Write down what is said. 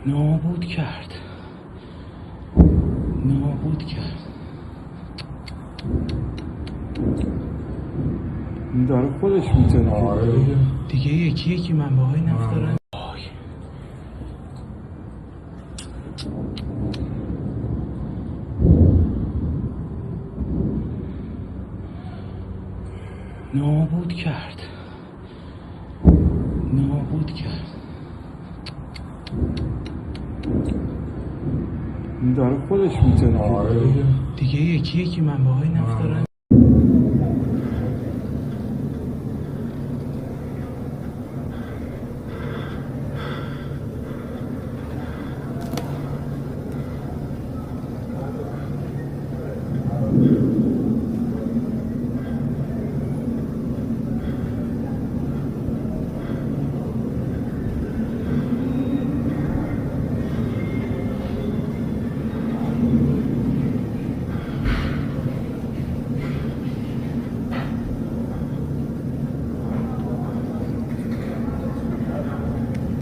نابود کرد. نابود کرد. این داره خودش میتونه دیگه یکی منبع های نفت دارن. نابود کرد. نابود کرد. این داره خودش میتونه دیگه یکی منبع های نفت دارن.